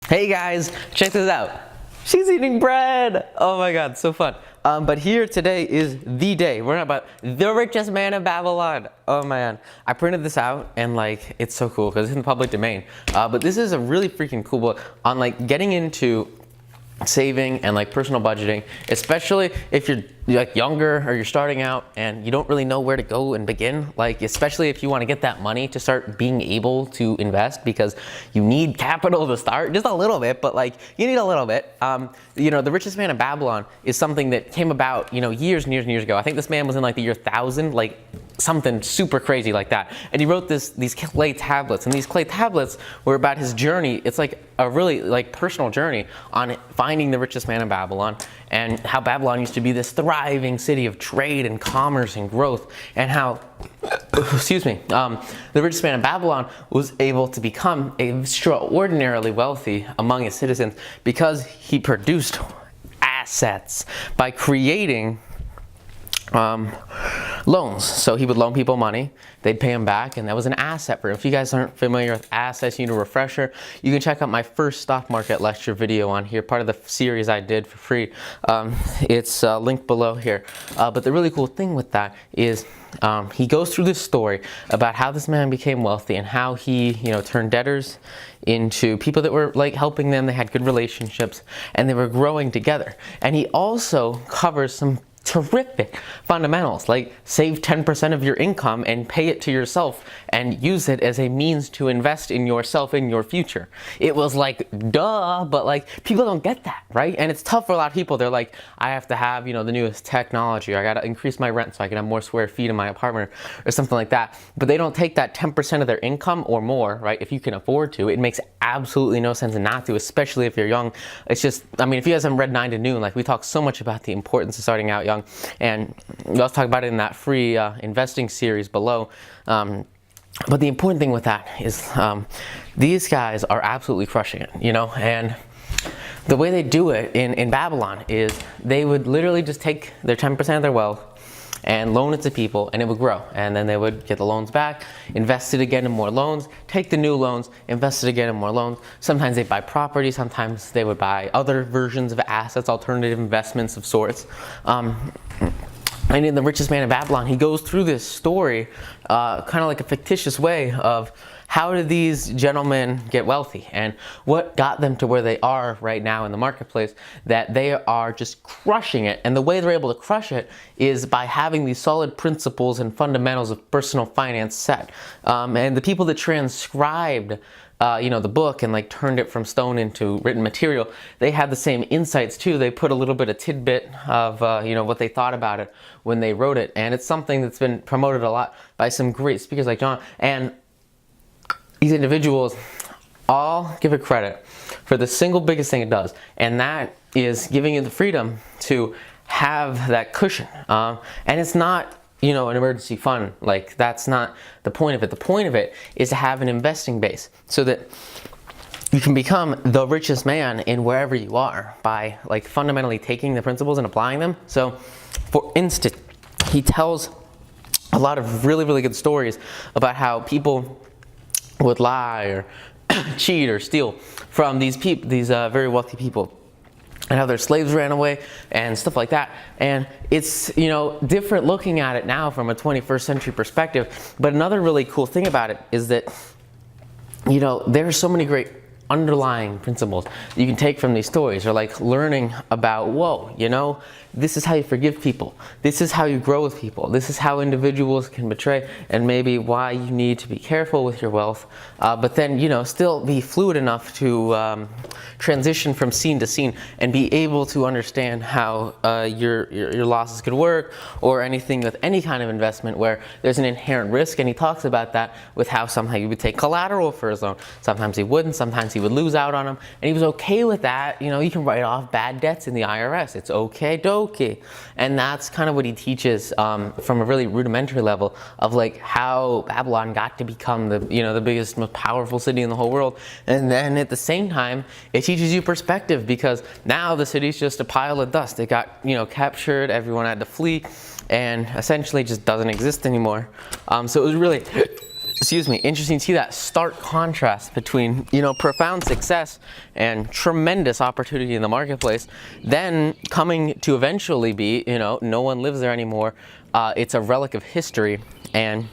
Hey guys, check this out. She's eating bread. Oh my God, so fun. But here today is the day. We're not about the richest man in Babylon. Oh man, I printed this out and like it's so cool because it's in the public domain. But this is a really freaking cool book on like getting into saving and like personal budgeting, especially if you're like younger or you're starting out and you don't really know where to go and begin, like especially if you want to get that money to start being able to invest, because you need capital to start, just a little bit, but like you need a little bit. The Richest Man in Babylon is something that came about years and years and years ago. I think this man was in like the year 1000, like something super crazy like that, and he wrote these clay tablets, and these clay tablets were about his journey. It's like a really like personal journey on finding the richest man in Babylon, and how Babylon used to be this thriving city of trade and commerce and growth, and how the richest man in Babylon was able to become extraordinarily wealthy among his citizens because he produced assets by creating loans. So he would loan people money, they'd pay him back, and that was an asset for him. If you guys aren't familiar with assets, you need a refresher, you can check out my first stock market lecture video on here, part of the series I did for free. It's linked below here. But the really cool thing with that is he goes through this story about how this man became wealthy and how he turned debtors into people that were like helping them, they had good relationships, and they were growing together. And he also covers some terrific fundamentals, like save 10% of your income and pay it to yourself and use it as a means to invest in yourself in your future. It was like duh, but like people don't get that, right? And it's tough for a lot of people. They're like, I have to have the newest technology, or I gotta increase my rent so I can have more square feet in my apartment or something like that. But they don't take that 10% of their income or more, right? If you can afford to. It makes absolutely no sense not to, especially if you're young. It's just, I mean, if you guys haven't read 9 to Noon, like we talk so much about the importance of starting out young. And we also talk about it in that free investing series below. But the important thing with that is these guys are absolutely crushing it, and the way they do it in Babylon is they would literally just take their 10% of their wealth and loan it to people, and it would grow. And then they would get the loans back, invest it again in more loans, take the new loans, invest it again in more loans. Sometimes they buy property, sometimes they would buy other versions of assets, alternative investments of sorts. And in The Richest Man in Babylon, he goes through this story, kind of like a fictitious way of how did these gentlemen get wealthy and what got them to where they are right now in the marketplace, that they are just crushing it. And the way they're able to crush it is by having these solid principles and fundamentals of personal finance set. And the people that transcribed the book and like turned it from stone into written material, they had the same insights too. They put a little bit of tidbit of what they thought about it when they wrote it, and it's something that's been promoted a lot by some great speakers like John. And these individuals all give it credit for the single biggest thing it does, and that is giving you the freedom to have that cushion. And it's not an emergency fund. Like, that's not the point of it. The point of it is to have an investing base so that you can become the richest man in wherever you are by like fundamentally taking the principles and applying them. So for instance, he tells a lot of really, really good stories about how people would lie or cheat or steal from these very wealthy people, and how their slaves ran away and stuff like that. And it's different looking at it now from a 21st century perspective. But another really cool thing about it is that there are so many great underlying principles you can take from these stories, or like learning about, this is how you forgive people, this is how you grow with people, this is how individuals can betray, and maybe why you need to be careful with your wealth, but then still be fluid enough to transition from scene to scene and be able to understand how your losses could work, or anything with any kind of investment where there's an inherent risk. And he talks about that with how somehow you would take collateral for his loan, sometimes he wouldn't, sometimes he would lose out on them, and he was okay with that. You can write off bad debts in the IRS, it's okay. And that's kind of what he teaches from a really rudimentary level of like how Babylon got to become the biggest, most powerful city in the whole world. And then at the same time, it teaches you perspective, because now the city's just a pile of dust. It got captured, everyone had to flee, and essentially just doesn't exist anymore. So it was really interesting to see that stark contrast between, profound success and tremendous opportunity in the marketplace, then coming to eventually be, no one lives there anymore. It's a relic of history, and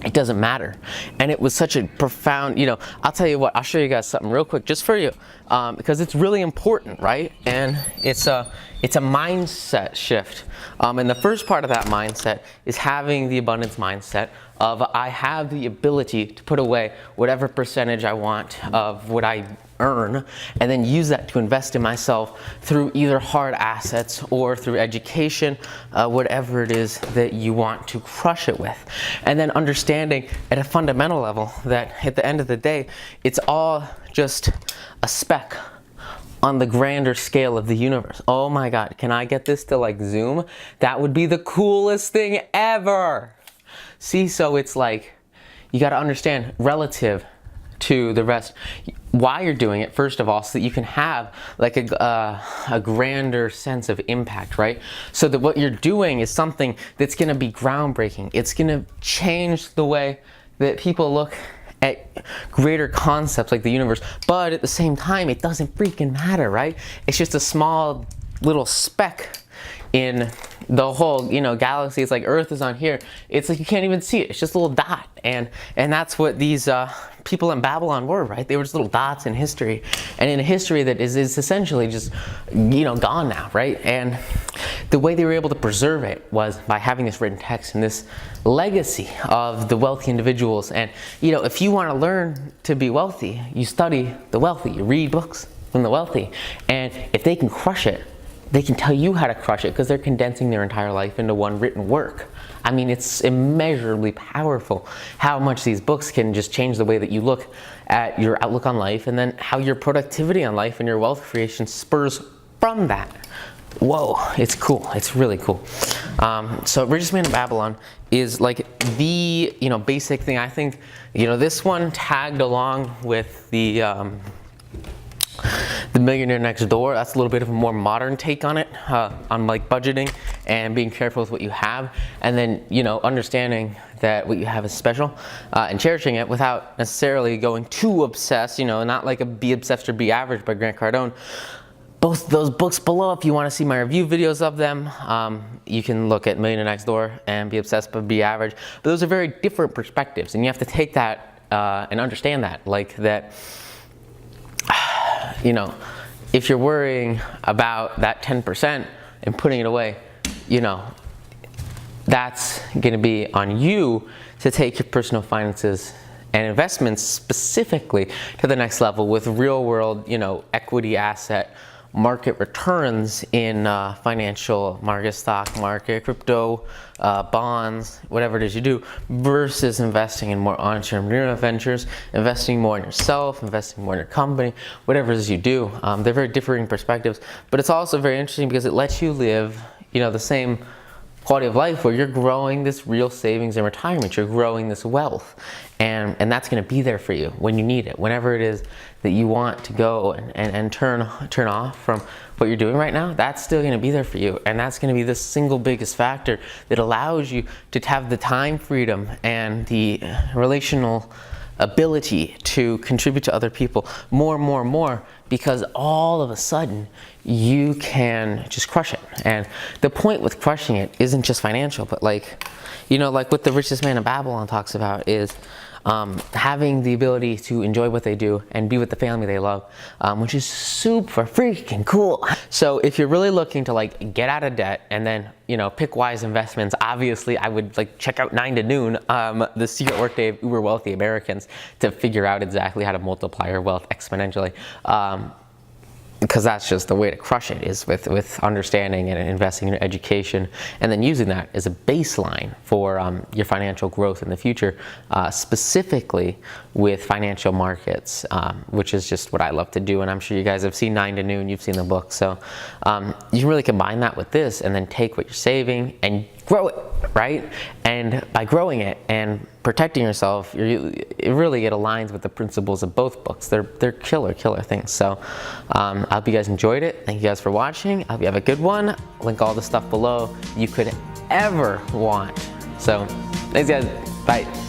it doesn't matter. And it was such a profound, I'll tell you what, I'll show you guys something real quick just for you, because it's really important, right? And it's a mindset shift. And the first part of that mindset is having the abundance mindset of I have the ability to put away whatever percentage I want of what I earn, and then use that to invest in myself through either hard assets or through education, whatever it is that you want to crush it with. And then understanding at a fundamental level that at the end of the day, it's all just a speck on the grander scale of the universe. Oh my God, can I get this to like zoom? That would be the coolest thing ever. See, so it's like, you got to understand relative to the rest, why you're doing it, first of all, so that you can have like a grander sense of impact, right? So that what you're doing is something that's going to be groundbreaking. It's going to change the way that people look at greater concepts like the universe, but at the same time, it doesn't freaking matter, right? It's just a small little speck in the whole, galaxy. It's like Earth is on here. It's like you can't even see it. It's just a little dot, and that's what these people in Babylon were, right? They were just little dots in history, and in a history that is essentially just, gone now, right? And the way they were able to preserve it was by having this written text and this legacy of the wealthy individuals. And if you want to learn to be wealthy, you study the wealthy. You read books from the wealthy, and if they can crush it, they can tell you how to crush it because they're condensing their entire life into one written work. I mean, it's immeasurably powerful how much these books can just change the way that you look at your outlook on life, and then how your productivity on life and your wealth creation spurs from that. Whoa, it's cool. It's really cool. So Richest Man in Babylon is like the, basic thing. I think, this one tagged along with the Millionaire Next Door. That's a little bit of a more modern take on it, on like budgeting and being careful with what you have, and then understanding that what you have is special, and cherishing it without necessarily going too obsessed. Not like a Be Obsessed or Be Average by Grant Cardone. Both those books below, if you want to see my review videos of them, you can look at Millionaire Next Door and Be Obsessed but Be Average. But those are very different perspectives, and you have to take that and understand that, like that. If you're worrying about that 10% and putting it away, that's going to be on you to take your personal finances and investments specifically to the next level with real world, equity asset market returns in financial market, stock market, crypto, bonds, whatever it is you do, versus investing in more entrepreneurial ventures, investing more in yourself, investing more in your company, whatever it is you do. They're very differing perspectives, but it's also very interesting because it lets you live, the same quality of life where you're growing this real savings in retirement, you're growing this wealth, and that's going to be there for you when you need it, whenever it is that you want to go and turn off from what you're doing right now. That's still going to be there for you, and that's going to be the single biggest factor that allows you to have the time freedom and the relational ability to contribute to other people more, because all of a sudden you can just crush it. And the point with crushing it isn't just financial, but like what the Richest Man in Babylon talks about is having the ability to enjoy what they do and be with the family they love, which is super freaking cool. So if you're really looking to like get out of debt and then pick wise investments, obviously I would like check out 9 to Noon, the secret workday of uber wealthy Americans, to figure out exactly how to multiply your wealth exponentially. Because that's just the way to crush it, is with understanding and investing in education, and then using that as a baseline for your financial growth in the future, specifically with financial markets, which is just what I love to do. And I'm sure you guys have seen 9 to Noon, you've seen the book. So you can really combine that with this and then take what you're saving and grow it, right? And by growing it and protecting yourself, it aligns with the principles of both books. They're killer things. So I hope you guys enjoyed it. Thank you guys for watching. I hope you have a good one. Link all the stuff below you could ever want. So thanks guys, bye.